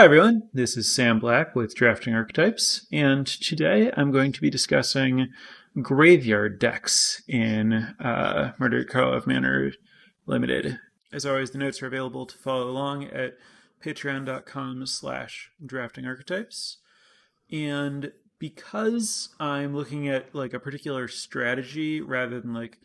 Hi everyone, this is Sam Black with Drafting Archetypes, and today I'm going to be discussing graveyard decks in Murder at Karlov Manor Limited. As always, the notes are available to follow along at patreon.com/draftingarchetypes. And because I'm looking at like a particular strategy rather than like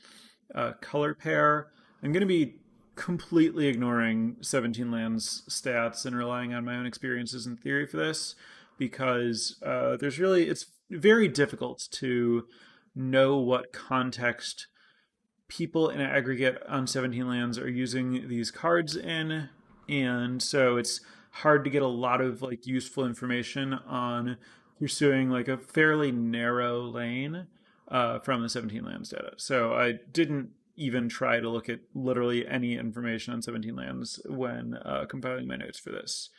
a color pair, I'm going to be completely ignoring 17 lands stats and relying on my own experiences and theory for this because it's very difficult to know what context people in aggregate on 17 lands are using these cards in, and so it's hard to get a lot of like useful information on pursuing like a fairly narrow lane from the 17 lands data. So I didn't even try to look at literally any information on 17 lands when compiling my notes for this.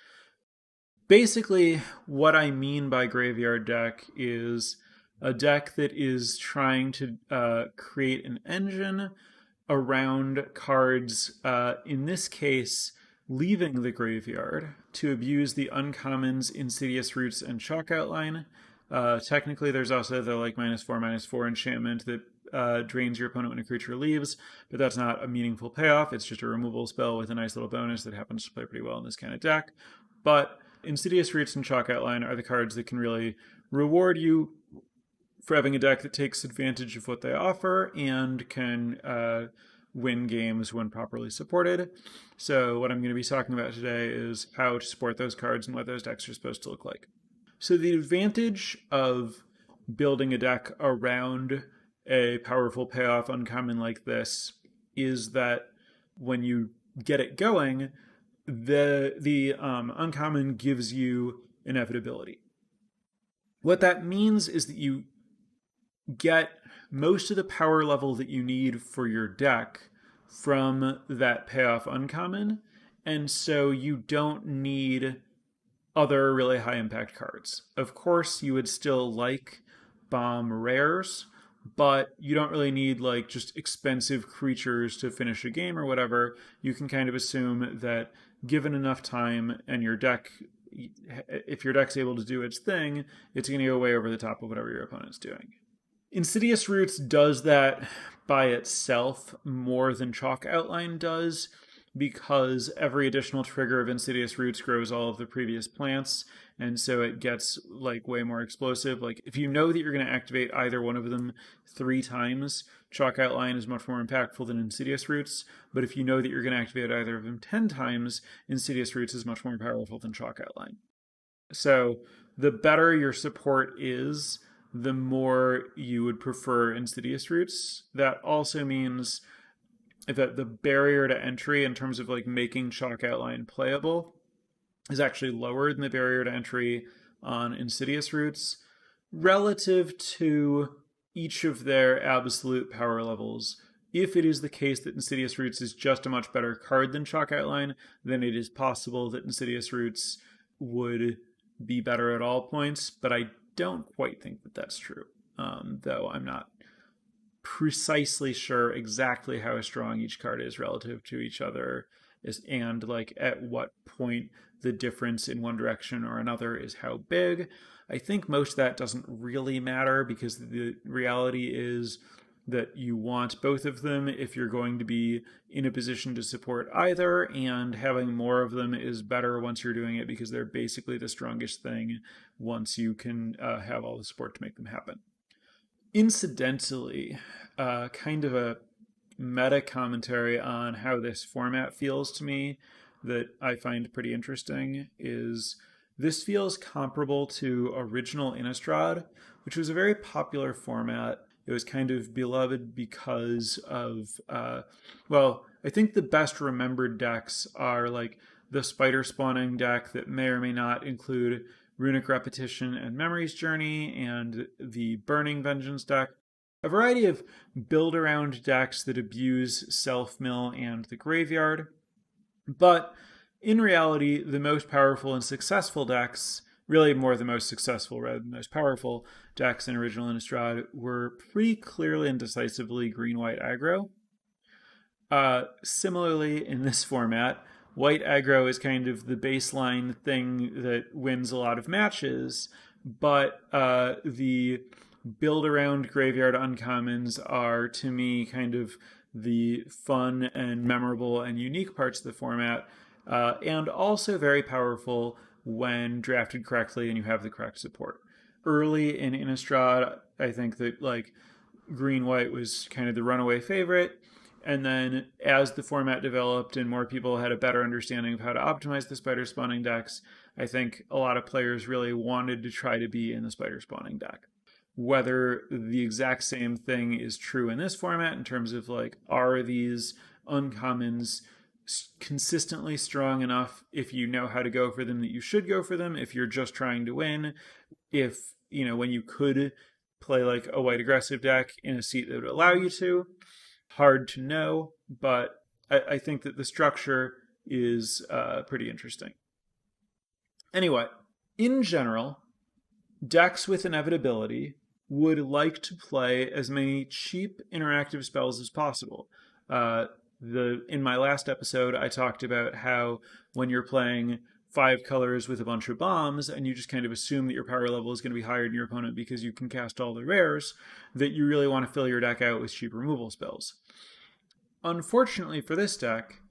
Basically, what I mean by graveyard deck is a deck that is trying to create an engine around cards, in this case, leaving the graveyard to abuse the uncommons Insidious Roots and Chalk Outline. Technically, there's also the like -4/-4 enchantment that drains your opponent when a creature leaves, but that's not a meaningful payoff. It's just a removal spell with a nice little bonus that happens to play pretty well in this kind of deck. But Insidious Roots and Chalk Outline are the cards that can really reward you for having a deck that takes advantage of what they offer and can win games when properly supported. So what I'm going to be talking about today is how to support those cards and what those decks are supposed to look like. So the advantage of building a deck around a powerful payoff uncommon like this is that when you get it going, the uncommon gives you inevitability. What that means is that you get most of the power level that you need for your deck from that payoff uncommon, and so you don't need other really high impact cards. Of course, you would still like bomb rares, but you don't really need like just expensive creatures to finish a game or whatever. You can kind of assume that given enough time and your deck, if your deck's able to do its thing, it's going to go way over the top of whatever your opponent's doing. Insidious Roots does that by itself more than Chalk Outline does, because every additional trigger of Insidious Roots grows all of the previous plants, and so it gets like way more explosive. Like if you know that you're going to activate either one of them 3 times, Chalk Outline is much more impactful than Insidious Roots, but if you know that you're going to activate either of them 10 times, Insidious Roots is much more powerful than Chalk Outline. So the better your support is, the more you would prefer Insidious Roots. That also means that the barrier to entry in terms of like making Chalk Outline playable is actually lower than the barrier to entry on Insidious Roots relative to each of their absolute power levels. If it is the case that Insidious Roots is just a much better card than Chalk Outline, then it is possible that Insidious Roots would be better at all points, but I don't quite think that that's true, though I'm not precisely sure exactly how strong each card is relative to each other, and like at what point the difference in one direction or another is how big. I think most of that doesn't really matter, because the reality is that you want both of them if you're going to be in a position to support either, and having more of them is better once you're doing it, because they're basically the strongest thing once you can have all the support to make them happen. Incidentally, kind of a meta commentary on how this format feels to me that I find pretty interesting is this feels comparable to original Innistrad, which was a very popular format. It was kind of beloved because of, I think the best remembered decks are like the spider spawning deck that may or may not include Runic Repetition and Memory's Journey, and the Burning Vengeance deck. A variety of build-around decks that abuse Self-Mill and the Graveyard. But in reality, the most powerful and successful decks, really more the most successful rather than most powerful decks in original Innistrad, were pretty clearly and decisively green-white aggro. Similarly, in this format, white aggro is kind of the baseline thing that wins a lot of matches, but the build around graveyard uncommons are, to me, kind of the fun and memorable and unique parts of the format, and also very powerful when drafted correctly and you have the correct support. Early in Innistrad, I think that like green white was kind of the runaway favorite. And then as the format developed and more people had a better understanding of how to optimize the spider spawning decks, I think a lot of players really wanted to try to be in the spider spawning deck. Whether the exact same thing is true in this format in terms of like, are these uncommons consistently strong enough if you know how to go for them that you should go for them if you're just trying to win, if when you could play like a white aggressive deck in a seat that would allow you to. Hard to know, but I think that the structure is pretty interesting. Anyway, in general, decks with inevitability would like to play as many cheap interactive spells as possible. In my last episode, I talked about how when you're playing 5 colors with a bunch of bombs and you just kind of assume that your power level is going to be higher than your opponent because you can cast all the rares, that you really want to fill your deck out with cheap removal spells. Unfortunately for this deck,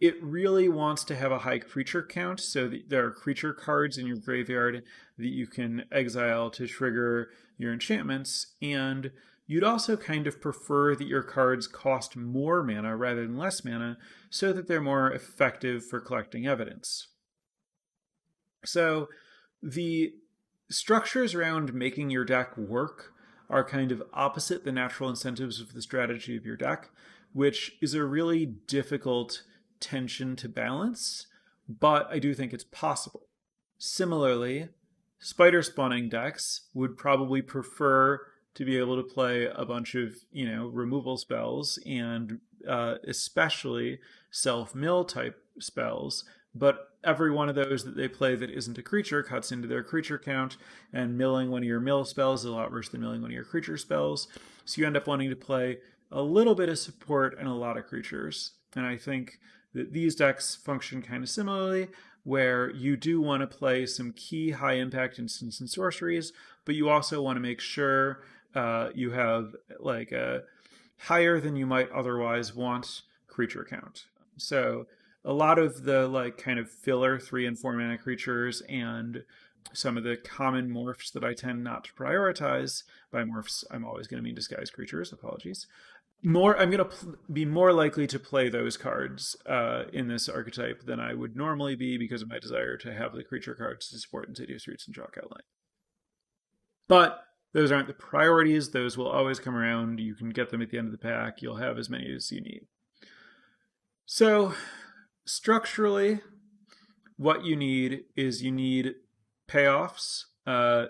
it really wants to have a high creature count, so that there are creature cards in your graveyard that you can exile to trigger your enchantments, and you'd also kind of prefer that your cards cost more mana rather than less mana so that they're more effective for collecting evidence. So the structures around making your deck work are kind of opposite the natural incentives of the strategy of your deck, which is a really difficult tension to balance, but I do think it's possible. Similarly, spider spawning decks would probably prefer to be able to play a bunch of, removal spells and especially self-mill type spells, but every one of those that they play that isn't a creature cuts into their creature count, and milling one of your mill spells is a lot worse than milling one of your creature spells. So you end up wanting to play a little bit of support and a lot of creatures. And I think that these decks function kind of similarly, where you do want to play some key high impact instants and sorceries, but you also want to make sure you have like a higher than you might otherwise want creature count. So a lot of the like kind of filler 3 and 4 mana creatures and some of the common morphs that I tend not to prioritize. By morphs, I'm always going to mean disguised creatures. Apologies. I'm going to be more likely to play those cards in this archetype than I would normally be because of my desire to have the creature cards to support Insidious Roots and Chalk Outline. But those aren't the priorities. Those will always come around. You can get them at the end of the pack. You'll have as many as you need. So structurally, what you need payoffs,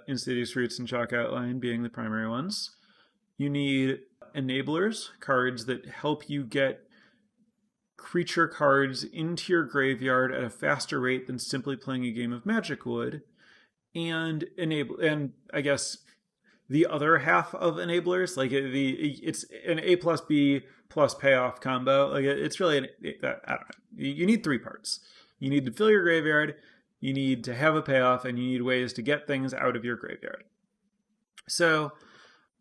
Insidious Roots and Chalk Outline being the primary ones. You need enablers, cards that help you get creature cards into your graveyard at a faster rate than simply playing a game of Magic would. And I guess the other half of enablers, like it's an A plus B plus payoff combo. Like it's really I don't know. You need 3 parts. You need to fill your graveyard, you need to have a payoff, and you need ways to get things out of your graveyard. So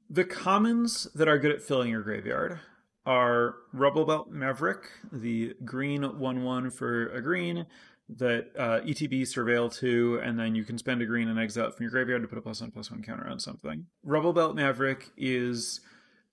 the commons that are good at filling your graveyard are Rubblebelt Maverick, the green 1/1 for a green that ETB Surveil 2, and then you can spend a green and exile it from your graveyard to put a +1/+1 counter on something. Rubblebelt Maverick is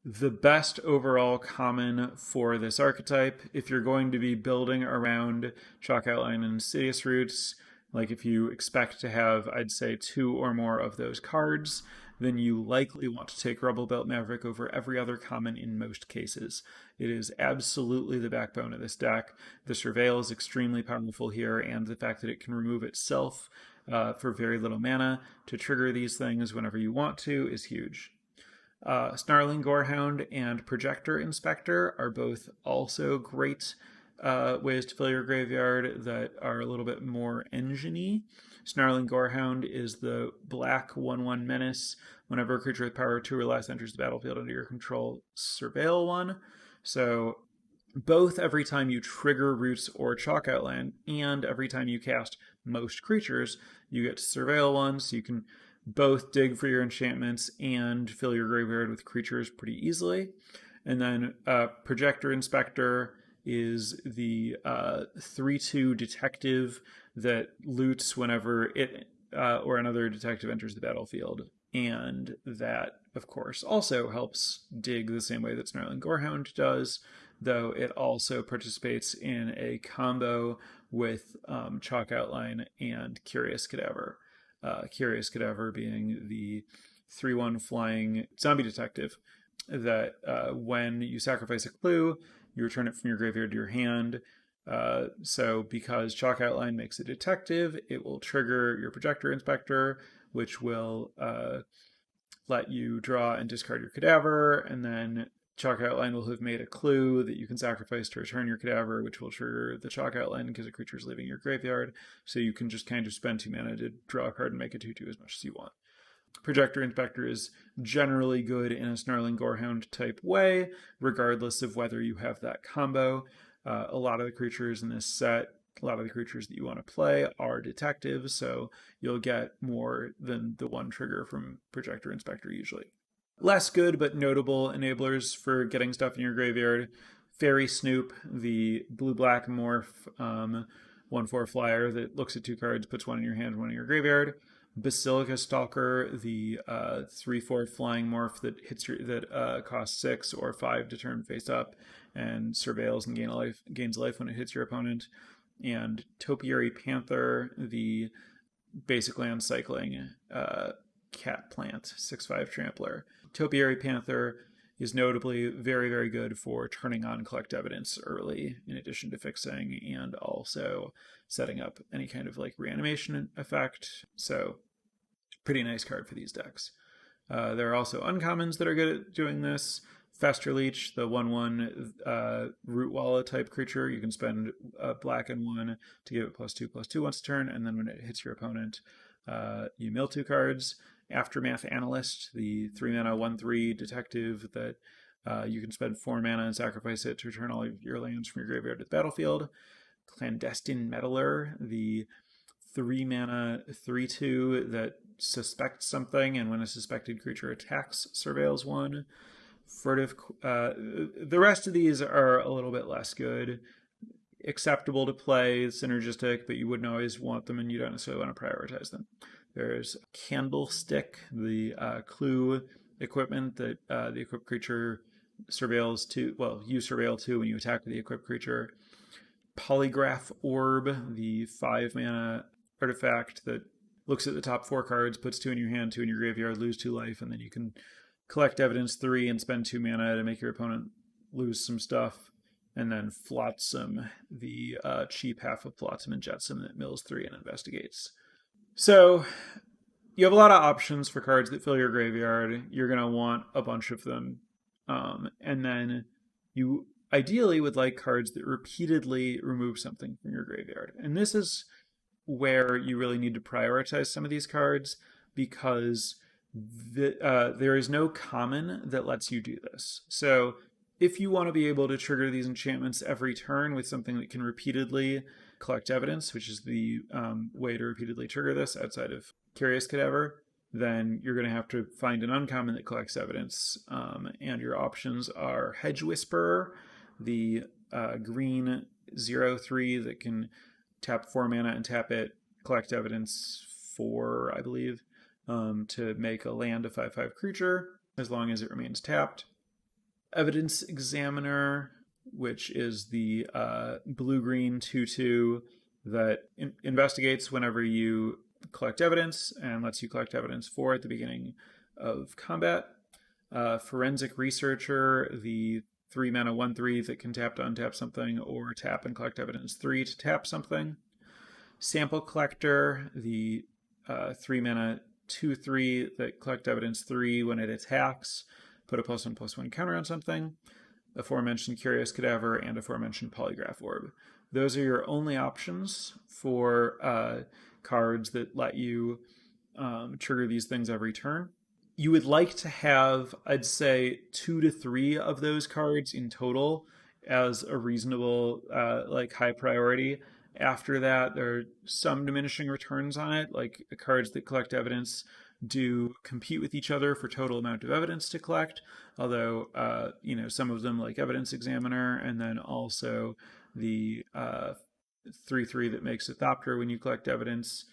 the best overall common for this archetype. If you're going to be building around Chalk Outline and Insidious Roots, like if you expect to have, I'd say, 2 or more of those cards, then you likely want to take Rubblebelt Maverick over every other common in most cases. It is absolutely the backbone of this deck. The Surveil is extremely powerful here, and the fact that it can remove itself for very little mana to trigger these things whenever you want to is huge. Snarling Gorehound and Projector Inspector are both also great ways to fill your graveyard that are a little bit more engine-y. Snarling Gorehound is the black 1/1 menace. Whenever a creature with power 2 or less enters the battlefield under your control, surveil 1. So both every time you trigger Roots or Chalk Outline, and every time you cast most creatures, you get to surveil one, so you can both dig for your enchantments and fill your graveyard with creatures pretty easily. And then Projector Inspector is the 3/2 detective that loots whenever it or another detective enters the battlefield. And that, of course, also helps dig the same way that Snarling Gorehound does, though it also participates in a combo with Chalk Outline and Curious Cadaver. Curious Cadaver being the 3/1 flying zombie detective that when you sacrifice a clue, you return it from your graveyard to your hand. So because Chalk Outline makes a detective, it will trigger your Projector Inspector, which will let you draw and discard your cadaver, and then Chalk Outline will have made a clue that you can sacrifice to return your cadaver, which will trigger the Chalk Outline because a creature is leaving your graveyard. So you can just kind of spend 2 mana to draw a card and make a 2/2 as much as you want. Projector Inspector is generally good in a Snarling Gorehound type way, regardless of whether you have that combo. A lot of the creatures in this set, a lot of the creatures that you want to play are detectives, so you'll get more than the one trigger from Projector Inspector usually. Less good but notable enablers for getting stuff in your graveyard. Fairy Snoop, the blue-black morph 1/4 flyer that looks at 2 cards, puts 1 in your hand, 1 in your graveyard. Basilica Stalker, the 3/4 flying morph that costs 6 or 5 to turn face up and surveils and gains life when it hits your opponent. And Topiary Panther, the basic land cycling cat plant, 6/5 trampler. Topiary Panther is notably very, very good for turning on Collect Evidence early, in addition to fixing, and also setting up any kind of like reanimation effect. So pretty nice card for these decks. There are also uncommons that are good at doing this. Fester Leech, the 1/1 Root Walla type creature. You can spend black and 1 to give it +2/+2 once a turn, and then when it hits your opponent, you mill 2 cards. Aftermath Analyst, the 3 mana 1/3 detective that you can spend 4 mana and sacrifice it to return all of your lands from your graveyard to the battlefield. Clandestine Meddler, the 3 mana 3/2 that suspects something, and when a suspected creature attacks, surveils 1. Furtive. The rest of these are a little bit less good. Acceptable to play, synergistic, but you wouldn't always want them, and you don't necessarily want to prioritize them. There's Candlestick, the clue equipment that the equipped creature surveils 2. Well, you surveil 2 when you attack the equipped creature. Polygraph Orb, the 5 mana artifact that looks at the top 4 cards, puts 2 in your hand, 2 in your graveyard, lose 2 life, and then you can collect evidence 3 and spend 2 mana to make your opponent lose some stuff. And then Flotsam, the cheap half of Flotsam and Jetsam that mills 3 and investigates. So you have a lot of options for cards that fill your graveyard. You're going to want a bunch of them. And then you ideally would like cards that repeatedly remove something from your graveyard. And this is where you really need to prioritize some of these cards, because there is no common that lets you do this. So if you want to be able to trigger these enchantments every turn with something that can repeatedly collect evidence, which is the way to repeatedly trigger this outside of Curious Cadaver, then you're going to have to find an uncommon that collects evidence. And your options are Hedge Whisperer, the green 0/3 that can tap 4 mana and tap it, collect evidence 4, I believe, to make a land a 5/5 creature as long as it remains tapped. Evidence Examiner, which is the blue-green 2/2 that investigates whenever you collect evidence and lets you collect evidence 4 at the beginning of combat. Forensic Researcher, the 3 mana 1/3 that can tap to untap something or tap and collect evidence 3 to tap something. Sample Collector, the 3 mana 2/3 that collect evidence 3 when it attacks. Put a +1/+1 counter on something. Aforementioned Curious Cadaver and aforementioned Polygraph Orb. Those are your only options for cards that let you trigger these things every turn. You would like to have, I'd say, 2 to 3 of those cards in total as a reasonable, like high priority. After that, there are some diminishing returns on it, like cards that collect evidence do compete with each other for total amount of evidence to collect. Although, some of them, like Evidence Examiner, and then also the 3/3 that makes a Thopter when you collect evidence,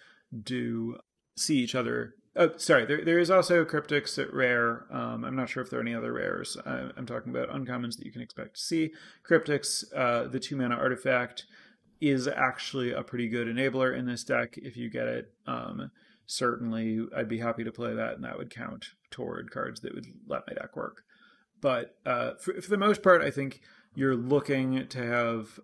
do see each other. Oh, sorry. There is also cryptics at rare. I'm not sure if there are any other rares. I'm talking about uncommons that you can expect to see. Cryptics, the 2 mana artifact, is actually a pretty good enabler in this deck if you get it. Certainly, I'd be happy to play that, and that would count toward cards that would let my deck work. But for the most part, I think you're looking to have,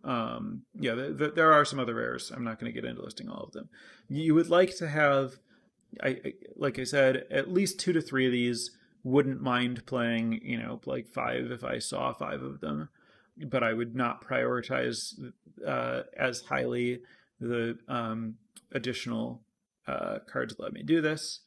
there are some other rares. I'm not going to get into listing all of them. You would like to have, like I said, at least 2 to 3 of these. Wouldn't mind playing, like 5 if I saw 5 of them, but I would not prioritize as highly the additional cards that let me do this.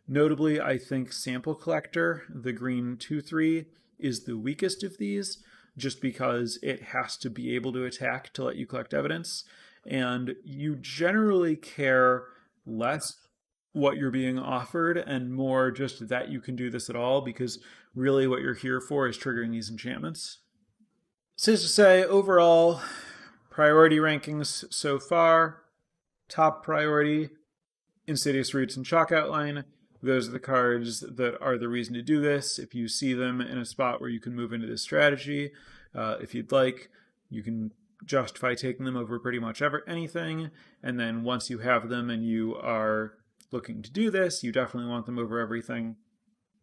Notably, I think Sample Collector, the green 2/3, is the weakest of these, just because it has to be able to attack to let you collect evidence. And you generally care less what you're being offered and more just that you can do this at all, because really what you're here for is triggering these enchantments. So to say, overall, priority rankings so far: top priority, Insidious Roots and Chalk Outline. Those are the cards that are the reason to do this. If you see them in a spot where you can move into this strategy, if you'd like, you can justify taking them over pretty much anything. And then once you have them and you are looking to do this, you definitely want them over everything.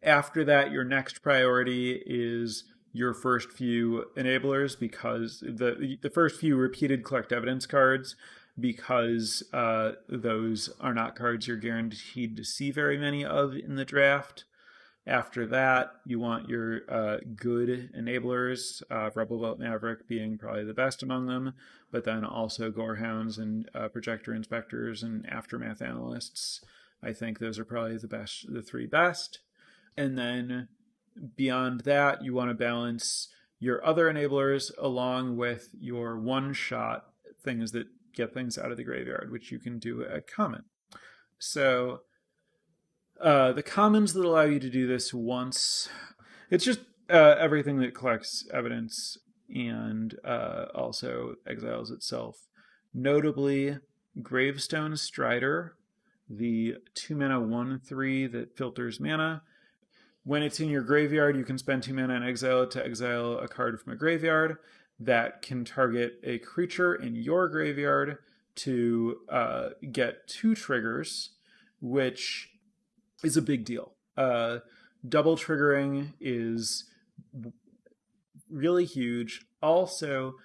After that, your next priority is your first few enablers, because the first few repeated collect evidence cards, because those are not cards you're guaranteed to see very many of in the draft. After that, you want your good enablers, Rebel Belt Maverick being probably the best among them, but then also Gorehounds and Projector Inspectors and Aftermath Analysts. I think those are probably the 3 best. And then beyond that, you want to balance your other enablers along with your one-shot things that get things out of the graveyard, which you can do at common. So the commons that allow you to do this once, it's just everything that collects evidence and also exiles itself. Notably, Gravestone Strider, the 2 mana 1/3 that filters mana. When it's in your graveyard, you can spend 2 mana and exile it to exile a card from a graveyard. That can target a creature in your graveyard to get 2 triggers, which is a big deal. Double triggering is really huge. Also,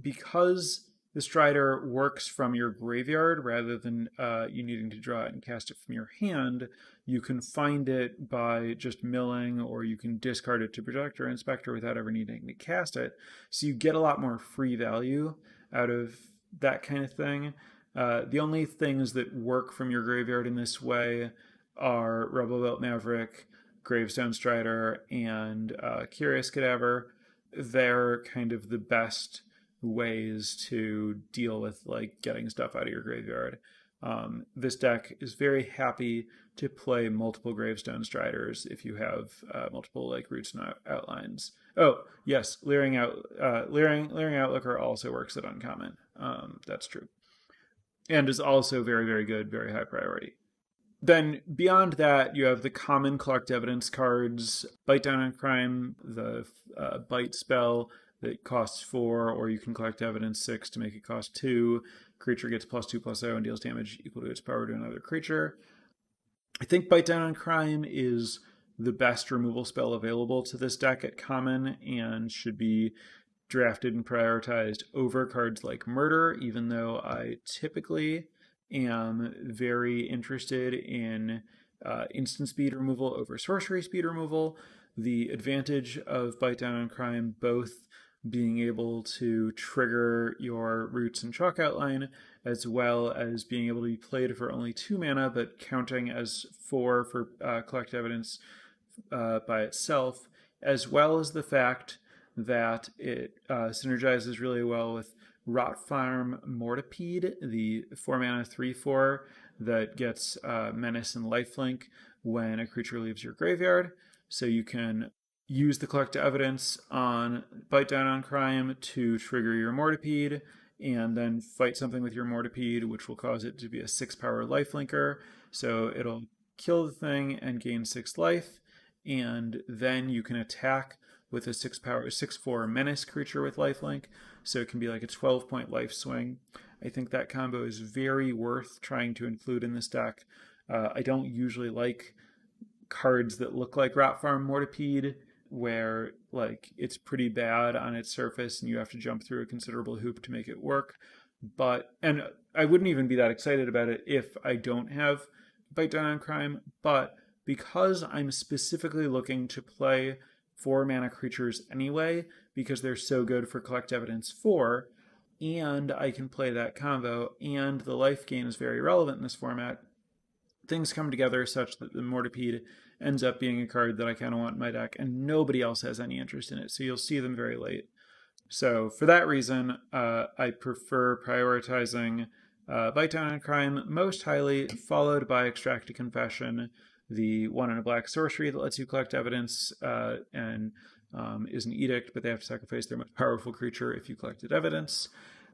because the Strider works from your graveyard rather than you needing to draw it and cast it from your hand, you can find it by just milling, or you can discard it to Projector Inspector without ever needing to cast it. So you get a lot more free value out of that kind of thing. The only things that work from your graveyard in this way are Rebel Belt Maverick, Gravestone Strider, and Curious Cadaver. They're kind of the best ways to deal with like getting stuff out of your graveyard. This deck is very happy to play multiple Gravestone Striders if you have multiple like roots and outlines. Oh yes, Leering Outlooker also works at uncommon. That's true, and is also very, very good, very high priority. Then beyond that, you have the common collect evidence cards: Bite Down on Crime, the bite spell that costs 4, or you can collect evidence 6 to make it cost 2. Creature gets +2/+0 and deals damage equal to its power to another creature. I think Bite Down on Crime is the best removal spell available to this deck at common, and should be drafted and prioritized over cards like Murder, even though I typically am very interested in instant speed removal over sorcery speed removal. The advantage of Bite Down on Crime both being able to trigger your roots and chalk outline, as well as being able to be played for only 2 mana, but counting as 4 for collect evidence by itself, as well as the fact that it synergizes really well with Rot Farm Mortipede, the 4 mana 3/4 that gets Menace and Lifelink when a creature leaves your graveyard. So you can use the Collect Evidence on Bite Down on Crime to trigger your Mortipede, and then fight something with your Mortipede, which will cause it to be a 6-power lifelinker. So it'll kill the thing and gain 6 life, and then you can attack with a 6-power 6/4 menace creature with lifelink. So it can be like a 12-point life swing. I think that combo is very worth trying to include in this deck. I don't usually like cards that look like Rot Farm Mortipede, where like it's pretty bad on its surface and you have to jump through a considerable hoop to make it work. And I wouldn't even be that excited about it if I don't have Bite Down on Crime, but because I'm specifically looking to play 4 mana creatures anyway, because they're so good for Collect Evidence 4, and I can play that combo, and the life gain is very relevant in this format, things come together such that the Mortipede ends up being a card that I kind of want in my deck, and nobody else has any interest in it, so you'll see them very late. So for that reason, I prefer prioritizing Bite Down on Crime most highly, followed by Extract a Confession, the 1 in a black sorcery that lets you collect evidence and is an edict, but they have to sacrifice their most powerful creature if you collected evidence.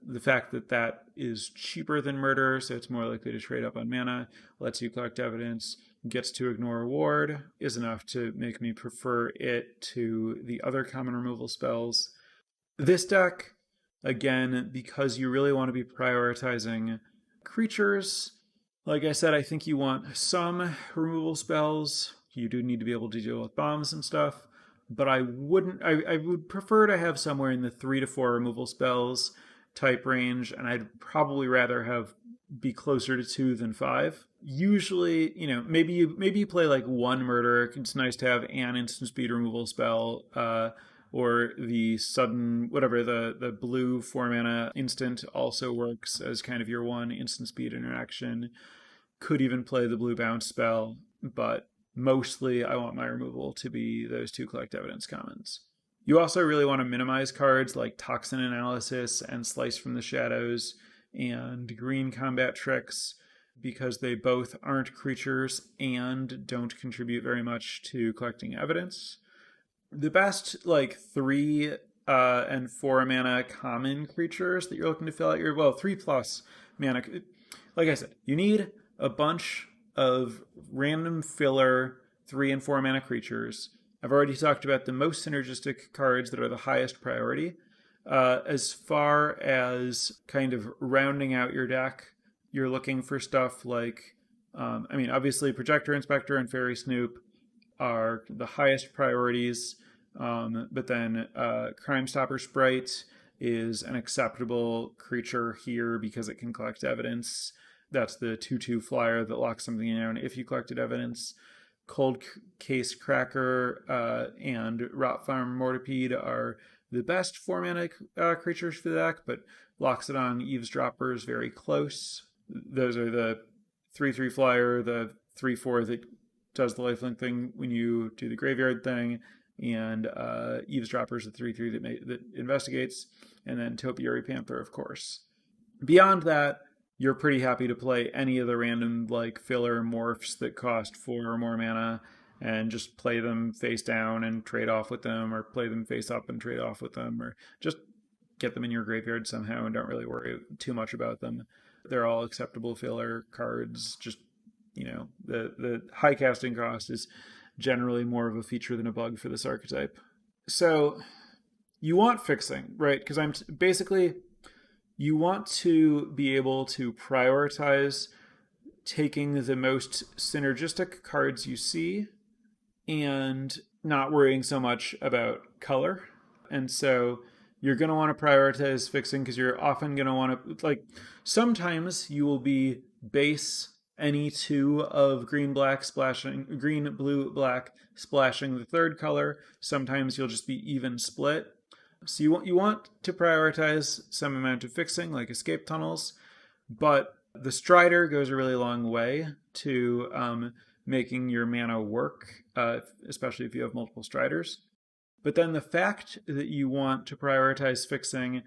The fact that that is cheaper than murder, so it's more likely to trade up on mana, lets you collect evidence, gets to ignore a ward, is enough to make me prefer it to the other common removal spells. This deck, again, because you really want to be prioritizing creatures, like I said, I think you want some removal spells. You do need to be able to deal with bombs and stuff, but I would prefer to have somewhere in the 3 to 4 removal spells type range, and I'd probably rather be closer to 2 than 5. Usually, maybe you play like 1 murder. It's nice to have an instant speed removal spell, or the sudden, whatever, the blue 4 mana instant also works as kind of your 1 instant speed interaction. Could even play the blue bounce spell, but mostly I want my removal to be those 2 collect evidence commons. You also really want to minimize cards like Toxin Analysis and Slice from the Shadows and Green Combat Tricks, because they both aren't creatures and don't contribute very much to collecting evidence. The best 3 and 4 mana common creatures that you're looking to fill out 3+ mana. Like I said, you need a bunch of random filler 3 and 4 mana creatures. I've already talked about the most synergistic cards that are the highest priority. As far as kind of rounding out your deck, you're looking for stuff like, obviously Projector Inspector and Fairy Snoop are the highest priorities, but then Crime Stopper Sprite is an acceptable creature here because it can collect evidence. That's the 2/2 flyer that locks something down if you collected evidence. Cold Case Cracker and Rot Farm Mortipede are the best 4 mana creatures for the deck, but Loxodon Eavesdropper is very close. Those are the 3/3 flyer, the 3/4 that does the lifelink thing when you do the graveyard thing, and Eavesdropper is the 3/3 that investigates, and then Topiary Panther, of course. Beyond that, you're pretty happy to play any of the random filler morphs that cost 4 or more mana and just play them face down and trade off with them, or play them face up and trade off with them, or just get them in your graveyard somehow and don't really worry too much about them. They're all acceptable filler cards. Just, the high casting cost is generally more of a feature than a bug for this archetype. So you want fixing, right? Because you want to be able to prioritize taking the most synergistic cards you see and not worrying so much about color. And so you're going to want to prioritize fixing because you're often going to want to, sometimes you will be base any 2 of green, blue, black splashing the 3rd color. Sometimes you'll just be even split. So you want to prioritize some amount of fixing, like escape tunnels, but the Strider goes a really long way to making your mana work, especially if you have multiple Striders. But then the fact that you want to prioritize fixing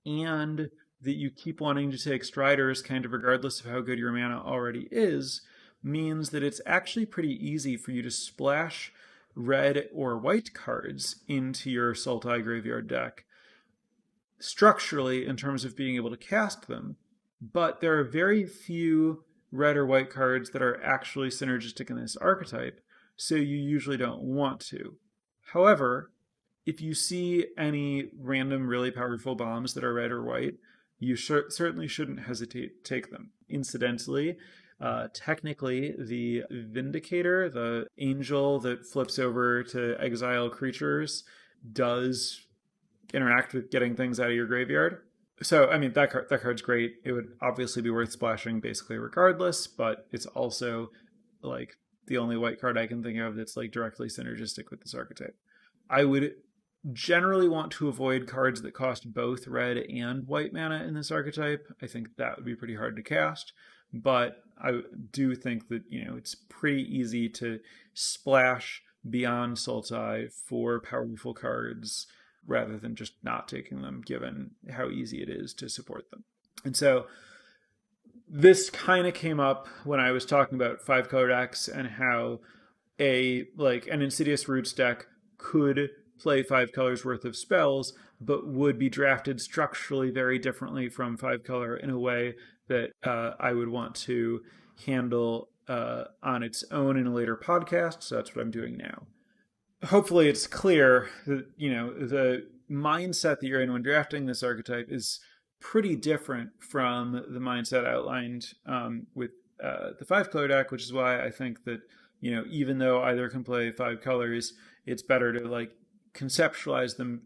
and that you keep wanting to take striders kind of regardless of how good your mana already is means that it's actually pretty easy for you to splash red or white cards into your Sultai graveyard deck structurally in terms of being able to cast them. But there are very few red or white cards that are actually synergistic in this archetype, so you usually don't want to. However, if you see any random really powerful bombs that are red or white, you certainly shouldn't hesitate to take them. Incidentally, technically, the Vindicator, the angel that flips over to exile creatures, does interact with getting things out of your graveyard. So, I mean, that card's great. It would obviously be worth splashing basically regardless, but it's also like the only white card I can think of that's like directly synergistic with this archetype. I would generally want to avoid cards that cost both red and white mana in this archetype. I think that would be pretty hard to cast, but I do think that, it's pretty easy to splash beyond Sultai for powerful cards rather than just not taking them, given how easy it is to support them. And so this kind of came up when I was talking about 5-color decks and how an Insidious Roots deck could play 5 colors worth of spells, but would be drafted structurally very differently from 5-color in a way that I would want to handle on its own in a later podcast. So that's what I'm doing now. Hopefully it's clear that, the mindset that you're in when drafting this archetype is pretty different from the mindset outlined with the 5-color deck, which is why I think that, even though either can play 5 colors, it's better to conceptualize them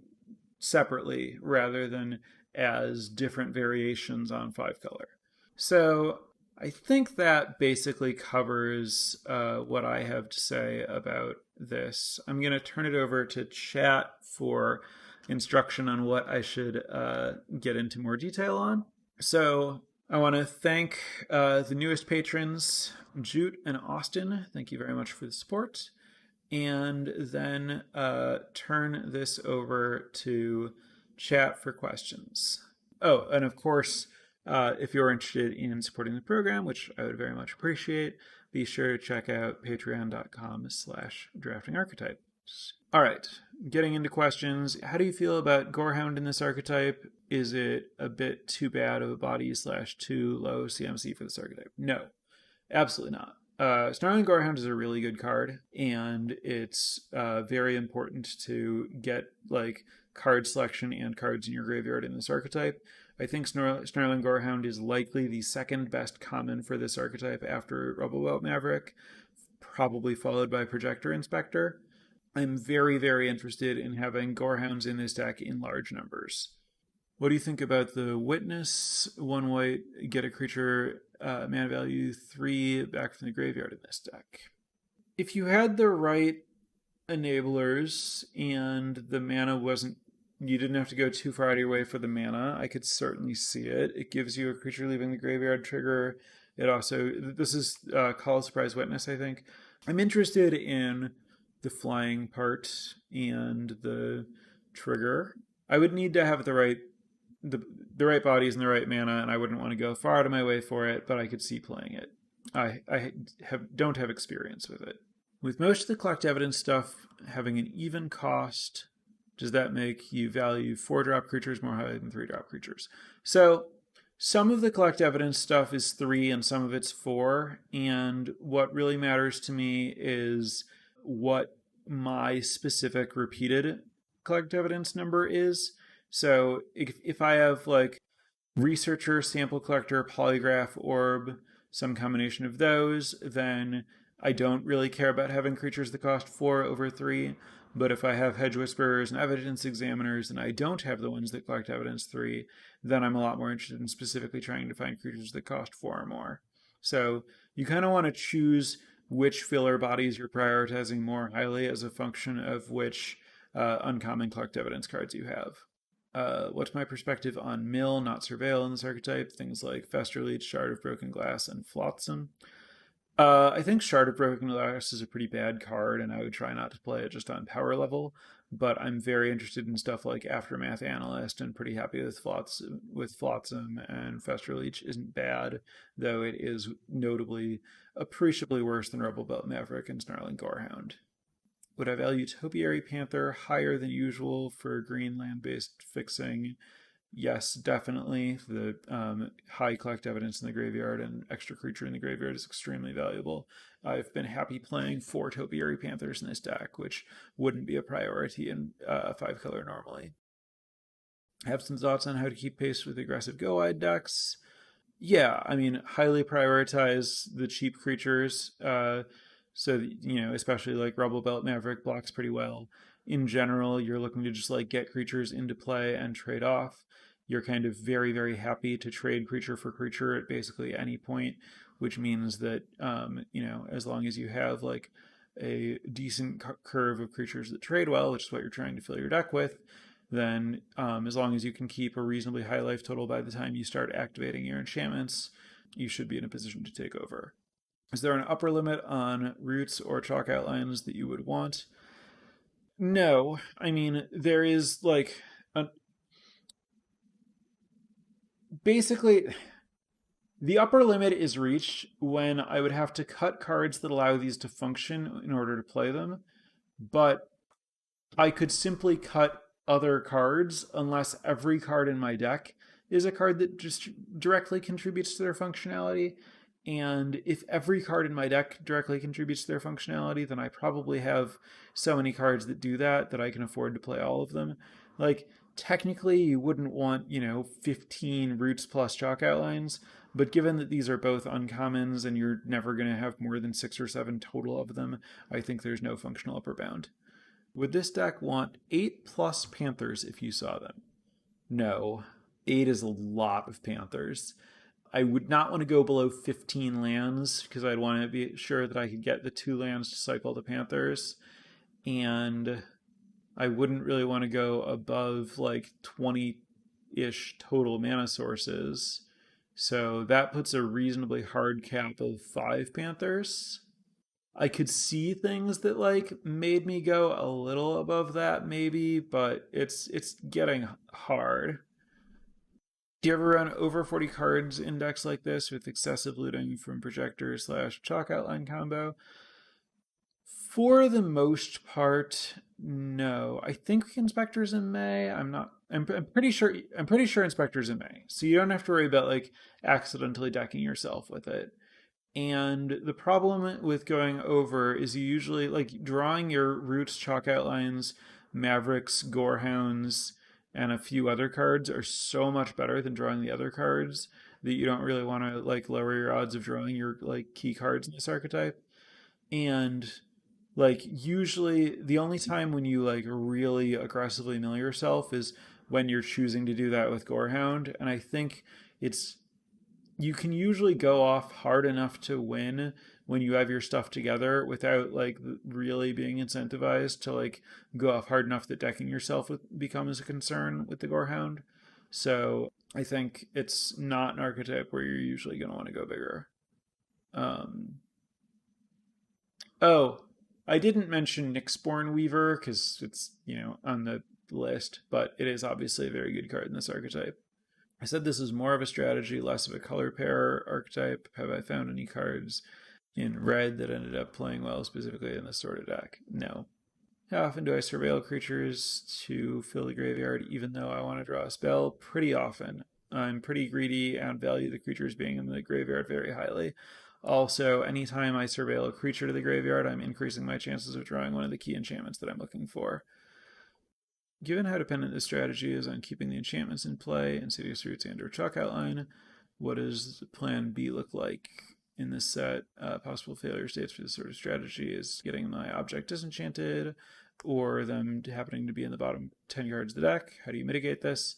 separately rather than as different variations on 5-color. So I think that basically covers what I have to say about this. I'm going to turn it over to chat for instruction on what I should get into more detail on. So I want to thank the newest patrons, Jute and Austin. Thank you very much for the support. And then turn this over to chat for questions. Oh, and of course, if you're interested in supporting the program, which I would very much appreciate, be sure to check out patreon.com/draftingarchetypes. All right, getting into questions. How do you feel about Gorehound in this archetype? Is it a bit too bad of a body / too low CMC for this archetype? No, absolutely not. Snarling Gorehound is a really good card, and it's very important to get card selection and cards in your graveyard in this archetype. I think Snarling Gorehound is likely the second best common for this archetype after Rubblewelt Maverick, probably followed by Projector Inspector. I'm very, very interested in having Gorehounds in this deck in large numbers. What do you think about the Witness? 1 white, get a creature, mana value 3 back from the graveyard in this deck. If you had the right enablers and the mana you didn't have to go too far out of your way for the mana, I could certainly see it. It gives you a creature leaving the graveyard trigger. It also, this is Call Surprise Witness, I think. I'm interested in the flying part and the trigger. I would need to have the right bodies and the right mana, and I wouldn't want to go far out of my way for it, but I could see playing it. I don't have experience with it. With most of the Collect Evidence stuff having an even cost, does that make you value 4-drop creatures more highly than 3-drop creatures? So some of the Collect Evidence stuff is 3 and some of it's 4, and what really matters to me is what my specific repeated Collect Evidence number is. So if I have Researcher, Sample Collector, Polygraph, Orb, some combination of those, then I don't really care about having creatures that cost 4 over 3. But if I have Hedge Whisperers and Evidence Examiners and I don't have the ones that collect Evidence 3, then I'm a lot more interested in specifically trying to find creatures that cost 4 or more. So you kind of want to choose which filler bodies you're prioritizing more highly as a function of which uncommon Collect Evidence cards you have. What's my perspective on Mill, not Surveil in this archetype? Things like Festerleech, Shard of Broken Glass, and Flotsam. I think Shard of Broken Glass is a pretty bad card, and I would try not to play it just on power level. but I'm very interested in stuff like Aftermath Analyst and pretty happy with Flotsam, and Fester Leech isn't bad, though it is notably appreciably worse than Rebel Belt Maverick and Snarling Gorehound. Would I value Topiary Panther higher than usual for green land-based fixing? Yes, definitely. The high collect evidence in the graveyard and extra creature in the graveyard is extremely valuable. I've been happy playing 4 Topiary Panthers in this deck, which wouldn't be a priority in 5 color normally. I have some thoughts on how to keep pace with aggressive go-wide decks. Yeah, I mean, highly prioritize the cheap creatures. So especially like Rebel Belt Maverick blocks pretty well. In general, you're looking to just like get creatures into play and trade off. You're kind of very, very happy to trade creature for creature at basically any point, which means that as long as you have like a decent curve of creatures that trade well, which is what you're trying to fill your deck with, then as long as you can keep a reasonably high life total by the time you start activating your enchantments, you should be in a position to take over. Is there an upper limit on roots or chalk outlines that you would want? No. I mean, there is like basically the upper limit is reached when I would have to cut cards that allow these to function in order to play them, but I could simply cut other cards unless every card in my deck is a card that just directly contributes to their functionality. And if every card in my deck directly contributes to their functionality, then I probably have so many cards that do that I can afford to play all of them. Like, technically, you wouldn't want, 15 roots plus chalk outlines, but given that these are both uncommons and you're never going to have more than 6 or 7 total of them, I think there's no functional upper bound. Would this deck want 8 plus Panthers if you saw them? No. 8 is a lot of Panthers. I would not want to go below 15 lands because I'd want to be sure that I could get the 2 lands to cycle the Panthers. And I wouldn't really want to go above like 20-ish total mana sources. So that puts a reasonably hard cap of 5 Panthers. I could see things that like made me go a little above that maybe, but it's getting hard. Do you ever run over 40 cards index like this with excessive looting from projector slash chalk outline combo? For the most part, no. I think Inspector's in May. I'm not. I'm pretty sure. I'm pretty sure Inspector's in May. So you don't have to worry about like accidentally decking yourself with it. And the problem with going over is you usually like drawing your roots, chalk outlines, Mavericks, Gorehounds, and a few other cards are so much better than drawing the other cards that you don't really want to like lower your odds of drawing your like key cards in this archetype. And like usually the only time when you like really aggressively mill yourself is when you're choosing to do that with Gorehound. And I think it's you can usually go off hard enough to win when you have your stuff together without like really being incentivized to like go off hard enough that decking yourself becomes a concern with the Gorehound. So I think it's not an archetype where you're usually going to want to go bigger. Um, oh, I didn't mention Nyxborn Weaver because it's on the list, but it is obviously a very good card in this archetype. I said this is more of a strategy, less of a color pair archetype. Have I found any cards in red that ended up playing well specifically in this sort of deck? No. How often do I surveil creatures to fill the graveyard even though I want to draw a spell? Pretty often. I'm pretty greedy and value the creatures being in the graveyard very highly. Also, anytime I surveil a creature to the graveyard, I'm increasing my chances of drawing one of the key enchantments that I'm looking for. Given how dependent this strategy is on keeping the enchantments in play, Insidious Roots and or Chalk Outline, what does plan B look like in this set? Possible failure states for this sort of strategy is getting my object disenchanted or them happening to be in the bottom 10 cards of the deck. How do you mitigate this?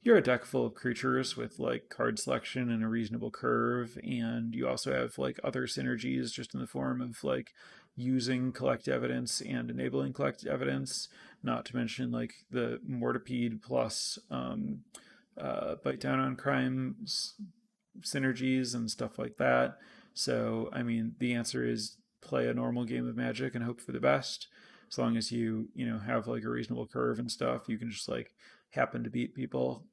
You're a deck full of creatures with like card selection and a reasonable curve, and you also have like other synergies just in the form of like using collect evidence and enabling collect evidence, not to mention like the Mortipede plus bite down on crime synergies and stuff like that. So I mean the answer is play a normal game of Magic and hope for the best. as long as you know, have like a reasonable curve and stuff, you can just like happen to beat people.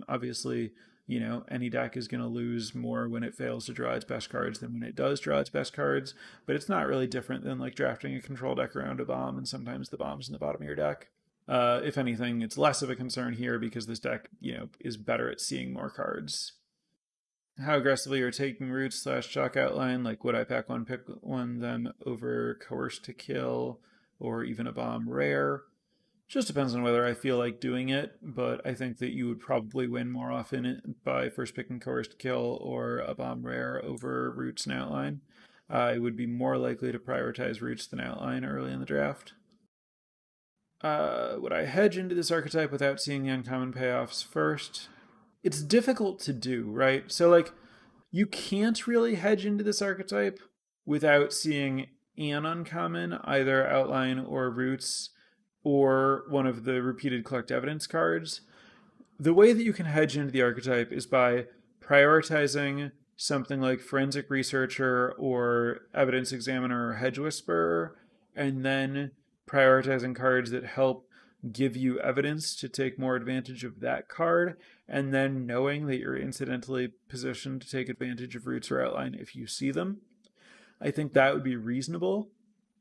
Obviously, you know, any deck is going to lose more when it fails to draw its best cards than when it does draw its best cards, but it's not really different than like drafting a control deck around a bomb, and sometimes the bomb's in the bottom of your deck. If anything, it's less of a concern here because this deck, you know, is better at seeing more cards. How aggressively you're taking roots slash chalk outline, like would I pack one, pick one, then over coerce to kill, or even a bomb rare? Just depends on whether I feel like doing it, but I think that you would probably win more often by first picking coerce to kill or a bomb rare over roots and outline. I would be more likely to prioritize roots than outline early in the draft. Would I hedge into this archetype without seeing the uncommon payoffs first? It's difficult to do, right? So, like, you can't really hedge into this archetype without seeing an uncommon, either outline or roots, or one of the repeated collect evidence cards. The way that you can hedge into the archetype is by prioritizing something like forensic researcher or evidence examiner or hedge whisperer, and then prioritizing cards that help give you evidence to take more advantage of that card, and then knowing that you're incidentally positioned to take advantage of roots or outline if you see them. I think that would be reasonable.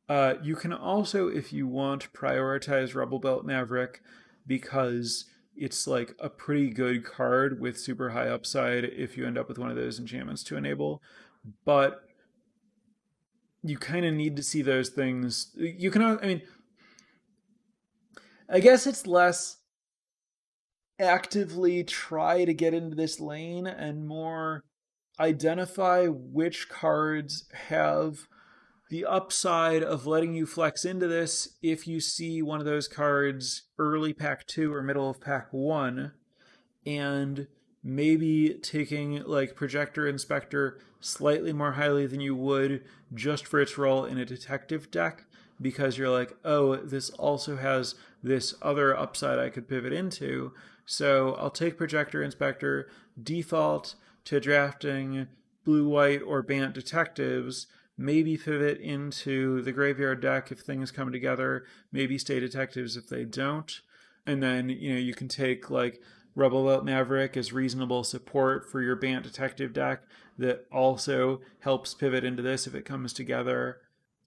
You can also, if you want, prioritize Rebel Belt Maverick because it's like a pretty good card with super high upside if you end up with one of those enchantments to enable. But you kind of need to see those things. You can, I mean, I guess it's less actively try to get into this lane and more identify which cards have the upside of letting you flex into this if you see one of those cards early pack 2 or middle of pack 1, and maybe taking like Projector Inspector slightly more highly than you would just for its role in a detective deck, because you're like, oh, this also has this other upside I could pivot into. So I'll take Projector Inspector, default to drafting blue, white, or Bant detectives, maybe pivot into the graveyard deck if things come together, maybe stay detectives if they don't. And then, you know, you can take like Rebel Belt Maverick as reasonable support for your Bant detective deck that also helps pivot into this if it comes together.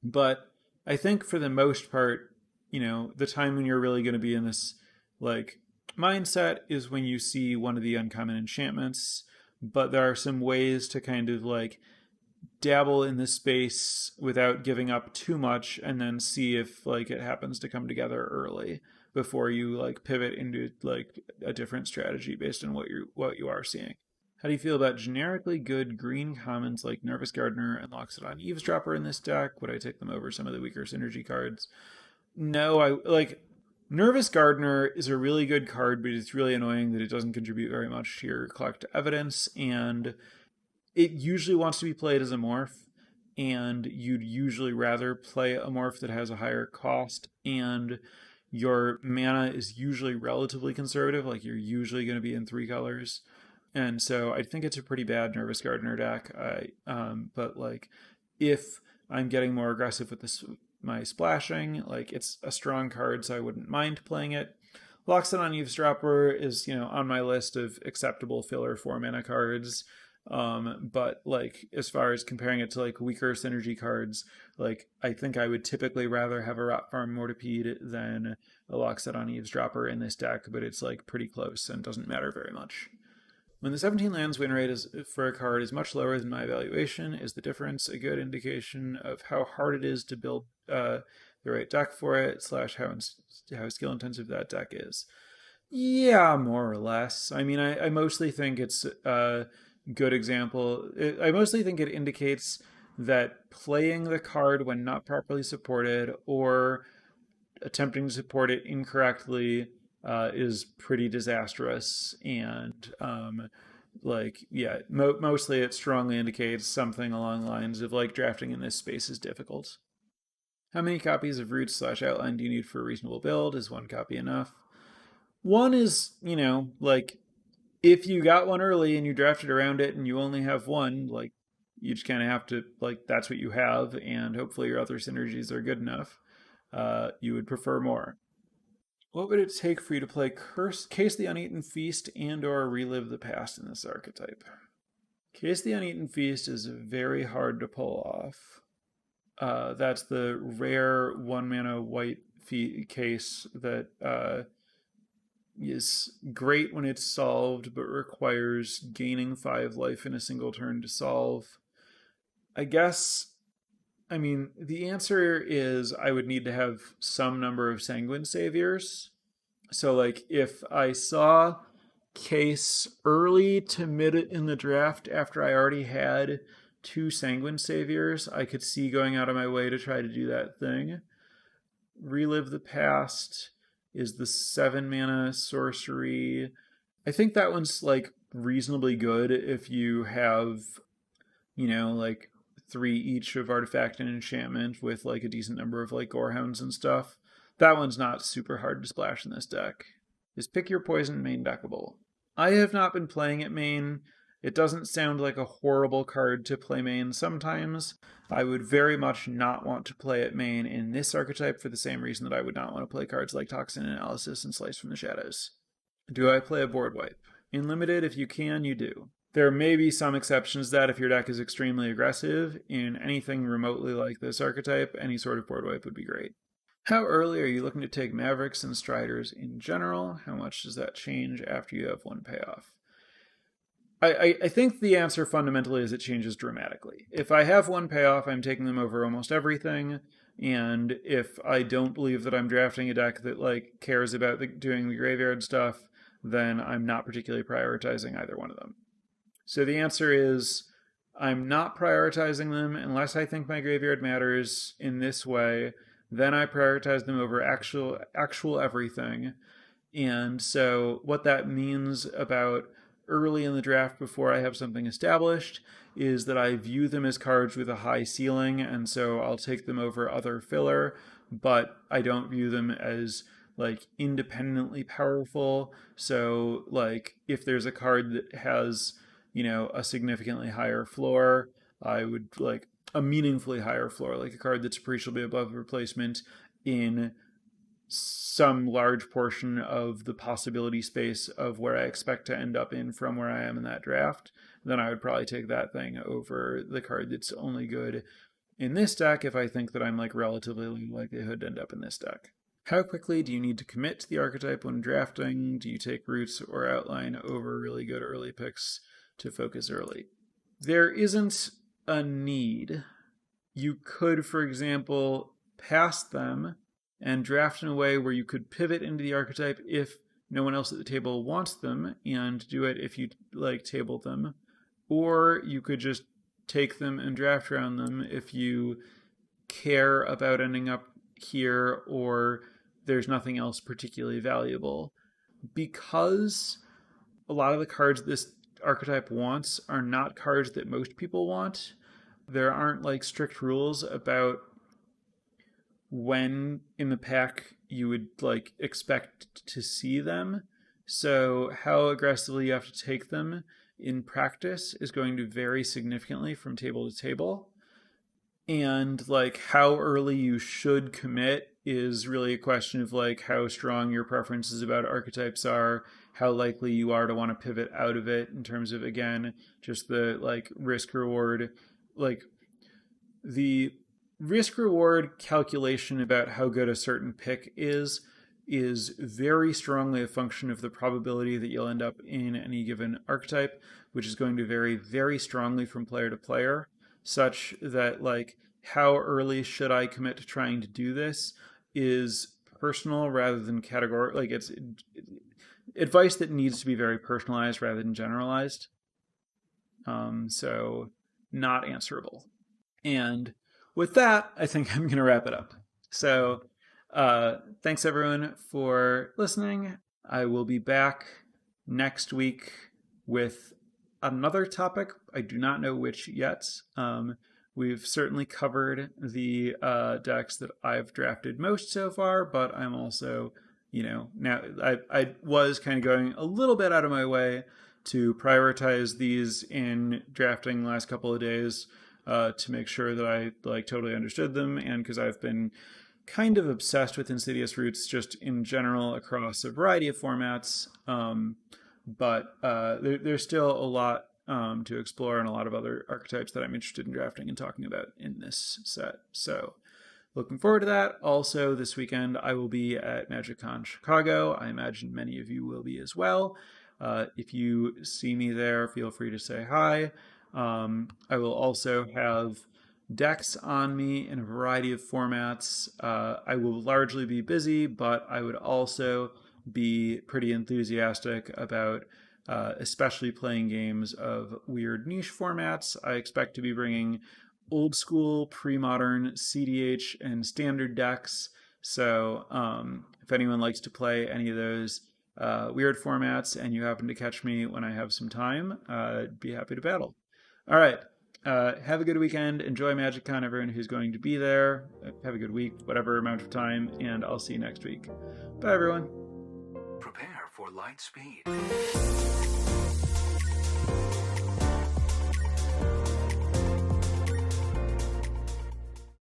But I think for the most part, you know, the time when you're really going to be in this like mindset is when you see one of the uncommon enchantments. But there are some ways to kind of like dabble in this space without giving up too much, and then see if like it happens to come together early before you like pivot into like a different strategy based on what you are seeing. How do you feel about generically good green commons like Nervous Gardener and Loxodon Eavesdropper in this deck? Would I take them over some of the weaker synergy cards? No, I like Nervous Gardener is a really good card, but it's really annoying that it doesn't contribute very much to your collect evidence, and it usually wants to be played as a morph, and you'd usually rather play a morph that has a higher cost, and your mana is usually relatively conservative, like you're usually going to be in 3 colors. And so I think it's a pretty bad Nervous Gardener deck. But like if I'm getting more aggressive with this, my splashing, like it's a strong card, so I wouldn't mind playing it. Loxodon Eavesdropper is, you know, on my list of acceptable filler 4 mana cards. But like as far as comparing it to like weaker synergy cards, like I think I would typically rather have a Rot Farm Mortipede than a Loxodon Eavesdropper in this deck, but it's like pretty close and doesn't matter very much. When the 17 lands win rate for a card is much lower than my evaluation, is the difference a good indication of how hard it is to build the right deck for it, / how skill intensive that deck is? Yeah, more or less. I mean, I mostly think it's a good example. I mostly think it indicates that playing the card when not properly supported or attempting to support it incorrectly is pretty disastrous. And mostly it strongly indicates something along the lines of like drafting in this space is difficult. How many copies of Roots / Outline do you need for a reasonable build? Is 1 copy enough? 1 is, you know, like if you got one early and you drafted around it and you only have 1, like you just kind of have to, like, that's what you have, and hopefully your other synergies are good enough. you would prefer more. What would it take for you to play Case the Uneaten Feast and or Relive the Past in this archetype? Case the Uneaten Feast is very hard to pull off. That's the rare 1 mana white case that is great when it's solved, but requires gaining 5 life in a single turn to solve. I guess, I mean, the answer is I would need to have some number of Sanguine Saviors. So, like, if I saw Case early to mid in the draft after I already had 2 Sanguine Saviors, I could see going out of my way to try to do that thing. Relive the Past is the 7 mana sorcery. I think that one's like reasonably good if you have, like 3 each of artifact and enchantment with like a decent number of like gorehounds and stuff. That one's not super hard to splash in this deck. Is Pick Your Poison main deckable? I have not been playing it main. It doesn't sound like a horrible card to play main sometimes. I would very much not want to play it main in this archetype for the same reason that I would not want to play cards like Toxin Analysis and Slice from the Shadows. Do I play a board wipe? In Limited, if you can, you do. There may be some exceptions to that if your deck is extremely aggressive. In anything remotely like this archetype, any sort of board wipe would be great. How early are you looking to take Mavericks and Striders in general? How much does that change after you have 1 payoff? I think the answer fundamentally is it changes dramatically. If I have 1 payoff, I'm taking them over almost everything. And if I don't believe that I'm drafting a deck that like cares about doing the graveyard stuff, then I'm not particularly prioritizing either one of them. So the answer is I'm not prioritizing them unless I think my graveyard matters in this way. Then I prioritize them over actual everything. And so what that means about early in the draft before I have something established is that I view them as cards with a high ceiling, and so I'll take them over other filler, but I don't view them as like independently powerful. So like if there's a card that has, a significantly higher floor, I would like a meaningfully higher floor, like a card that's appreciably above replacement in some large portion of the possibility space of where I expect to end up in from where I am in that draft, then I would probably take that thing over the card that's only good in this deck if I think that I'm like relatively likelihood to end up in this deck. How quickly do you need to commit to the archetype when drafting? Do you take roots or outline over really good early picks to focus early? There isn't a need. You could, for example, pass them and draft in a way where you could pivot into the archetype if no one else at the table wants them, and do it if you like tabled them. Or you could just take them and draft around them if you care about ending up here or there's nothing else particularly valuable. Because a lot of the cards this archetype wants are not cards that most people want, there aren't like strict rules about when in the pack you would like expect to see them. So how aggressively you have to take them in practice is going to vary significantly from table to table. And like how early you should commit is really a question of like how strong your preferences about archetypes are, how likely you are to want to pivot out of it in terms of, again, just the like risk reward. Like the risk reward calculation about how good a certain pick is very strongly a function of the probability that you'll end up in any given archetype, which is going to vary very strongly from player to player, such that like how early should I commit to trying to do this is personal rather than categorical. Like it's advice that needs to be very personalized rather than generalized. So not answerable. And with that, I think I'm going to wrap it up. So thanks everyone for listening. I will be back next week with another topic. I do not know which yet. We've certainly covered the decks that I've drafted most so far, but I'm also, now I was kind of going a little bit out of my way to prioritize these in drafting the last couple of days to make sure that I like totally understood them, and because I've been kind of obsessed with Insidious Roots just in general across a variety of formats. But there's still a lot to explore and a lot of other archetypes that I'm interested in drafting and talking about in this set. So looking forward to that. Also, this weekend I will be at MagicCon Chicago. I imagine many of you will be as well. If you see me there, feel free to say hi. I will also have decks on me in a variety of formats. I will largely be busy, but I would also be pretty enthusiastic about especially playing games of weird niche formats. I expect to be bringing old school, pre-modern CDH and standard decks. So if anyone likes to play any of those weird formats and you happen to catch me when I have some time, I'd be happy to battle. All right. Have a good weekend. Enjoy MagicCon, everyone who's going to be there. Have a good week, whatever amount of time, and I'll see you next week. Bye, everyone. Prepare for light speed.